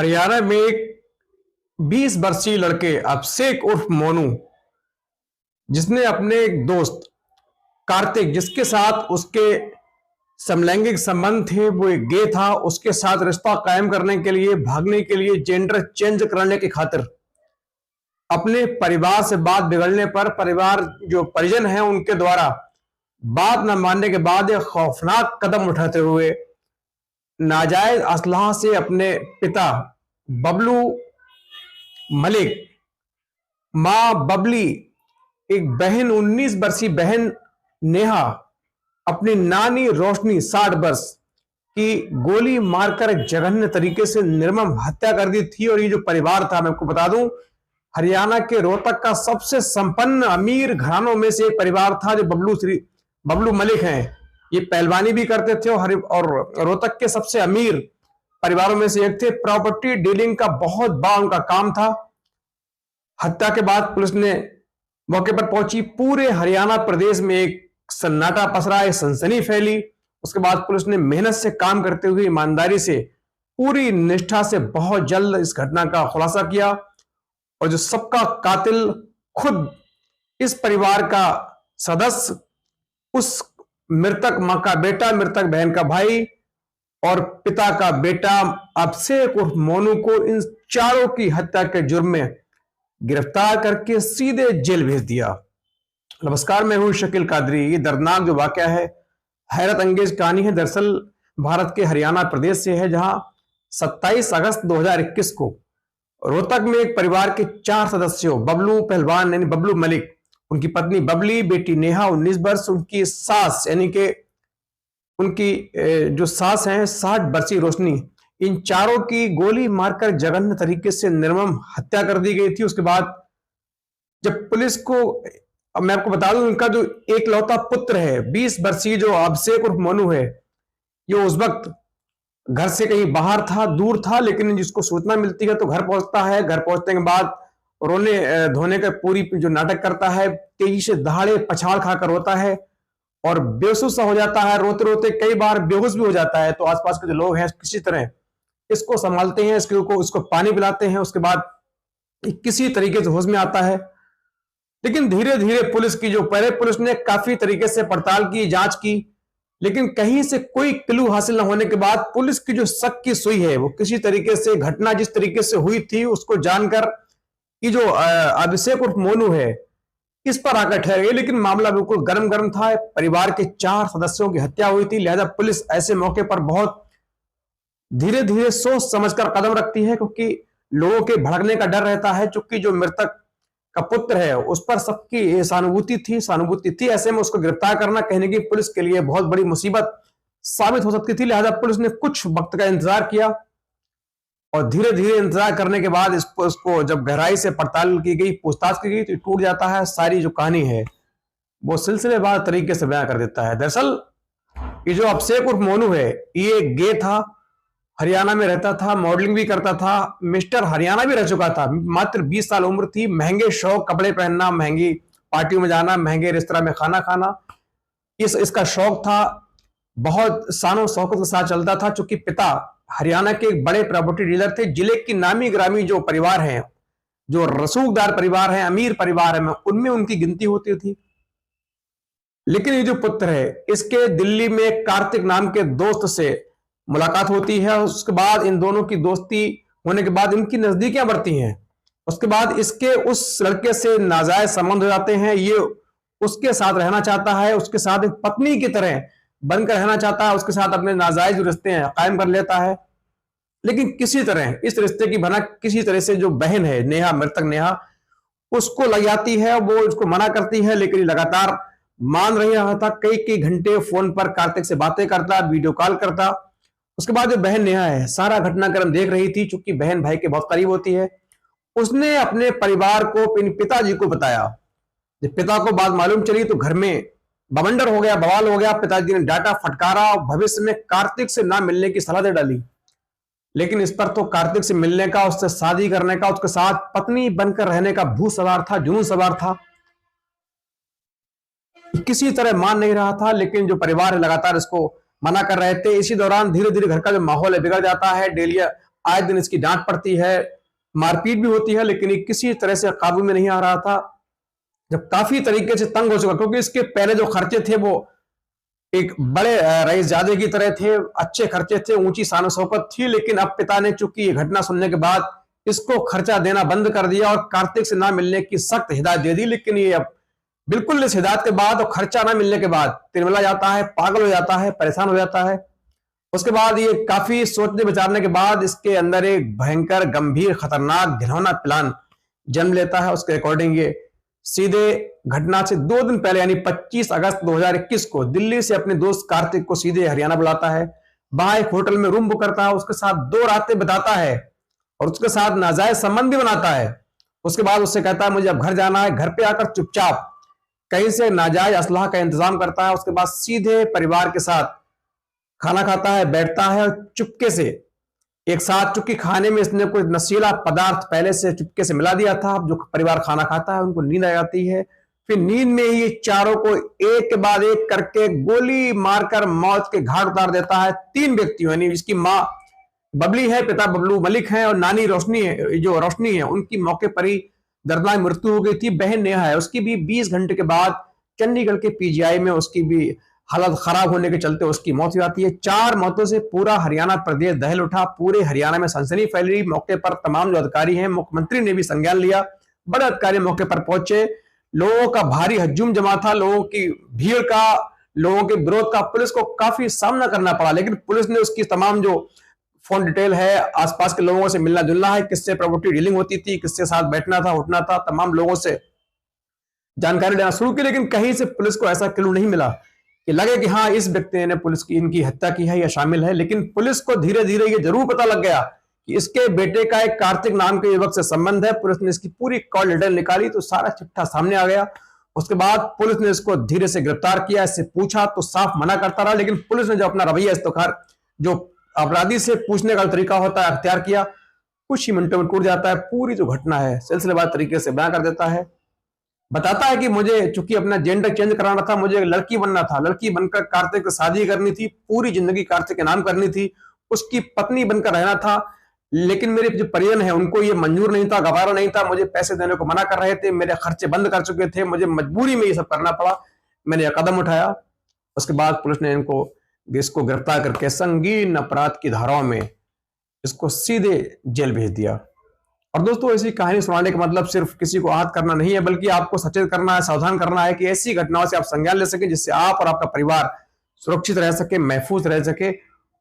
हरियाणा में एक 20 वर्षीय लड़के अभिषेक उर्फ मोनू, जिसने अपने एक दोस्त कार्तिक, जिसके साथ उसके समलैंगिक संबंध थे, वो एक गे था, उसके साथ रिश्ता कायम करने के लिए, भागने के लिए, जेंडर चेंज करने की खातिर अपने परिवार से बात बिगड़ने पर परिवार जो परिजन हैं उनके द्वारा बात न मानने के बाद एक खौफनाक कदम उठाते हुए नाजायज असलाह से अपने पिता बबलू मलिक, मां बबली, एक बहन 19 वर्षीय बहन नेहा, अपनी नानी रोशनी 60 वर्ष की गोली मारकर जघन्य तरीके से निर्मम हत्या कर दी थी। और ये जो परिवार था, मैं आपको बता दूं, हरियाणा के रोहतक का सबसे संपन्न अमीर घरानों में से एक परिवार था जो बबलू मलिक हैं। ये पहलवानी भी करते थे और रोहतक के सबसे अमीर परिवारों में से एक थे। प्रॉपर्टी डीलिंग का बहुत बड़ा उनका काम था। हत्या के बाद पुलिस ने मौके पर पहुंची। पूरे हरियाणा प्रदेश में एक सन्नाटा पसरा, एक सनसनी फैली। उसके बाद पुलिस ने मेहनत से काम करते हुए, ईमानदारी से, पूरी निष्ठा से बहुत जल्द इस घटना का खुलासा किया। और जो सबका कातिल खुद इस परिवार का सदस्य, उस मृतक मां का बेटा, मृतक बहन का भाई और पिता का बेटा अभिषेक उर्फ मोनू को इन चारों की हत्या के जुर्म में गिरफ्तार करके सीधे जेल भेज दिया। नमस्कार, मैं हूं शकील कादरी। ये दर्दनाक जो वाकया है, हैरत अंगेज कहानी है। दरअसल भारत के हरियाणा प्रदेश से है, जहां 27 अगस्त 2021 को रोहतक में एक परिवार के 4 सदस्यों, बबलू पहलवान यानी बबलू मलिक, उनकी पत्नी बबली, बेटी नेहा 19 वर्ष, उनकी सास यानी कि उनकी जो सास हैं 60 वर्षीय रोशनी, इन चारों की गोली मारकर जघन्य तरीके से निर्मम हत्या कर दी गई थी। उसके बाद जब पुलिस को, अब मैं आपको बता दूं, उनका जो एकलौता पुत्र है 20 वर्षीय जो अभिषेक उर्फ मोनू है, ये उस वक्त घर से कहीं बाहर था, दूर था, लेकिन जिसको सूचना मिलती है तो घर पहुंचता है। घर पहुंचने के बाद रोने धोने का पूरी जो नाटक करता है, तेजी से दहाड़े पछाड़ खाकर रोता है और बेहोश हो जाता है। रोते रोते कई बार बेहोश भी हो जाता है। तो आसपास के जो लोग हैं किसी तरह इसको संभालते हैं, इसको पानी पिलाते हैं। उसके बाद किसी तरीके से होश में आता है। लेकिन धीरे धीरे पुलिस की जो पहले पुलिस ने काफी तरीके से पड़ताल की, जांच की, लेकिन कहीं से कोई क्लू हासिल न होने के बाद पुलिस की जो शक की सुई है, वो किसी तरीके से घटना जिस तरीके से हुई थी उसको जानकर कि जो अभिषेक उर्फ मोनू है, इस पर आकर ठहर गई। लेकिन मामला बिल्कुल गर्म गर्म था। परिवार के 4 सदस्यों की हत्या हुई थी, लिहाजा पुलिस ऐसे मौके पर बहुत धीरे धीरे सोच समझकर कदम रखती है, क्योंकि लोगों के भड़कने का डर रहता है। चूंकि जो मृतक का पुत्र है उस पर सबकी सहानुभूति थी। ऐसे में उसको गिरफ्तार करना कहने की पुलिस के लिए बहुत बड़ी मुसीबत साबित हो सकती थी। लिहाजा पुलिस ने कुछ वक्त का इंतजार किया और धीरे धीरे इंतजार करने के बाद इसको जब गहराई से पड़ताल की गई, पूछताछ की गई, तो टूट जाता है। सारी जो कहानी है वो सिलसिलेवार तरीके से बयां कर देता है। दरअसल ये जो अभिषेक उर्फ मोनू है, ये गे था, हरियाणा में रहता था, मॉडलिंग भी करता था, मिस्टर हरियाणा भी रह चुका था। मात्र 20 साल उम्र थी। महंगे शौक, कपड़े पहनना, महंगी पार्टियों में जाना, महंगे रेस्तरां में खाना खाना, इसका शौक था। बहुत शानो शौकत के साथ चलता था। चूंकि पिता हरियाणा के एक बड़े प्रॉपर्टी डीलर थे। जिले की नामी ग्रामी जो परिवार हैं, जो रसूखदार परिवार हैं, अमीर परिवार है, उनमें उनकी गिनती होती थी। लेकिन ये जो पुत्र है, इसके दिल्ली में कार्तिक नाम के दोस्त से मुलाकात होती है। उसके बाद इन दोनों की दोस्ती होने के बाद इनकी नजदीकियां बढ़ती हैं। उसके बाद इसके उस लड़के से नाजायज संबंध हो जाते हैं। ये उसके साथ रहना चाहता है, उसके साथ एक पत्नी की तरह बनकर रहना चाहता है, उसके साथ अपने नाजायज रिश्ते कायम कर लेता है। लेकिन किसी तरह इस रिश्ते की भनक किसी तरह से जो बहन है नेहा, मृतक नेहा, उसको लग जाती है। वो उसको मना करती है, लेकिन लगातार मान नहीं रहा था। कई कई घंटे फोन पर कार्तिक से बातें करता, वीडियो कॉल करता। उसके बाद जो बहन नेहा है, सारा घटनाक्रम देख रही थी। चूंकि बहन भाई के बहुत करीब होती है, उसने अपने परिवार को, पिताजी को बताया। जब पिता को बात मालूम चली तो घर में बवंडर हो गया, बवाल हो गया। पिताजी ने डांटा, फटकारा और भविष्य में कार्तिक से ना मिलने की सलाह दे डाली। लेकिन इस पर तो कार्तिक से मिलने का, उससे शादी करने का, उसके साथ पत्नी बनकर रहने का भूत सवार था, जुनून सवार था। किसी तरह मान नहीं रहा था। लेकिन जो परिवार है लगातार इसको मना कर रहे थे। इसी दौरान धीरे धीरे घर का जो माहौल है बिगड़ जाता है। आए दिन इसकी डांट पड़ती है, मारपीट भी होती है, लेकिन ये किसी तरह से काबू में नहीं आ रहा था। जब काफी तरीके से तंग हो चुका, क्योंकि इसके पहले जो खर्चे थे वो एक बड़े रईसजादे की तरह थे, अच्छे खर्चे थे, ऊंची शान शौकत थी, लेकिन अब पिता ने चूंकि ये घटना सुनने के बाद इसको खर्चा देना बंद कर दिया और कार्तिक से ना मिलने की सख्त हिदायत दे दी। लेकिन ये अब बिल्कुल इस हिदायत के बाद और खर्चा ना मिलने के बाद तिरमिला जाता है, पागल हो जाता है, परेशान हो जाता है। उसके बाद ये काफी सोचने विचारने के बाद इसके अंदर एक भयंकर, गंभीर, खतरनाक, घिनौना प्लान जन्म लेता है। उसके अकॉर्डिंग ये सीधे घटना से 2 दिन पहले यानी 25 अगस्त 2021 को दिल्ली से अपने दोस्त कार्तिक को सीधे हरियाणा बुलाता है। वहां एक होटल में रूम बुक करता है, उसके साथ 2 रातें बिताता है और उसके साथ नाजायज संबंध भी बनाता है। उसके बाद उससे कहता है मुझे अब घर जाना है। घर पे आकर चुपचाप कहीं से नाजायज असलाह का इंतजाम करता है। उसके बाद सीधे परिवार के साथ खाना खाता है, बैठता है और चुपके से एक साथ, चूंकि खाने में इसने कोई नशीला पदार्थ पहले से चुपके से मिला दिया था, जो परिवार खाना खाता है उनको नींद आ जाती है। फिर नींद में ही चारों को एक के बाद एक करके गोली मारकर मौत के घाट उतार देता है। 3 व्यक्तियों, यानी जिसकी माँ बबली है, पिता बबलू मलिक है और नानी रोशनी है, जो रोशनी है, उनकी मौके पर ही दर्दनाक मृत्यु हो गई थी। बहन नेहा है, उसकी भी 20 घंटे के बाद चंडीगढ़ के पीजीआई में उसकी भी हालत खराब होने के चलते उसकी मौत हो जाती है। 4 मौतों से पूरा हरियाणा प्रदेश दहल उठा, पूरे हरियाणा में सनसनी फैली। मौके पर तमाम जो अधिकारी हैं, मुख्यमंत्री ने भी संज्ञान लिया, बड़े अधिकारी मौके पर पहुंचे। लोगों का भारी हजूम जमा था, लोगों की भीड़ का, लोगों के विरोध का पुलिस को काफी सामना करना पड़ा, लेकिन पुलिस ने उसकी तमाम जो फोन डिटेल है, आसपास के लोगों से मिलना जुलना है, किससे प्रॉपर्टी डीलिंग होती थी, किससे साथ बैठना था, उठना था, तमाम लोगों से जानकारी लेना शुरू की। लेकिन कहीं से पुलिस को ऐसा क्लू नहीं मिला कि लगे कि हाँ इस व्यक्ति ने पुलिस की इनकी हत्या की है या शामिल है। लेकिन पुलिस को धीरे धीरे ये जरूर पता लग गया कि इसके बेटे का एक कार्तिक नाम के युवक से संबंध है। पुलिस ने इसकी पूरी कॉल डिटेल निकाली तो सारा चिट्ठा सामने आ गया। उसके बाद पुलिस ने इसको धीरे से गिरफ्तार किया, इससे पूछा तो साफ मना करता रहा, लेकिन पुलिस ने जो अपना रवैया इख्तियार, जो अपराधी से पूछने का तरीका होता है, अख्तियार किया, कुछ ही मिनटों में टूट जाता है। पूरी जो घटना है सिलसिलेवार तरीके से बयां कर देता है। बताता है कि मुझे चूंकि अपना जेंडर चेंज कराना था, मुझे लड़की बनना था, लड़की बनकर कार्तिक से शादी करनी थी, पूरी जिंदगी कार्तिक के नाम करनी थी, उसकी पत्नी बनकर रहना था। लेकिन मेरे जो परिजन है उनको ये मंजूर नहीं था, गवारा नहीं था, मुझे पैसे देने को मना कर रहे थे, मेरे खर्चे बंद कर चुके थे, मुझे मजबूरी में ये सब करना पड़ा, मैंने यह कदम उठाया। उसके बाद पुलिस ने इसको गिरफ्तार करके संगीन अपराध की धाराओं में इसको सीधे जेल भेज दिया। और दोस्तों, ऐसी कहानी सुनाने का मतलब सिर्फ किसी को आहत करना नहीं है, बल्कि आपको सचेत करना है, सावधान करना है कि ऐसी घटनाओं से आप संज्ञान ले सके, जिससे आप और आपका परिवार सुरक्षित रह सके, महफूज रह सके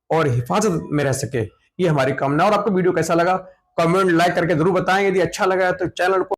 और हिफाजत में रह सके। ये हमारी कामना। और आपको वीडियो कैसा लगा कमेंट लाइक करके जरूर बताएं। यदि अच्छा लगा तो चैनल को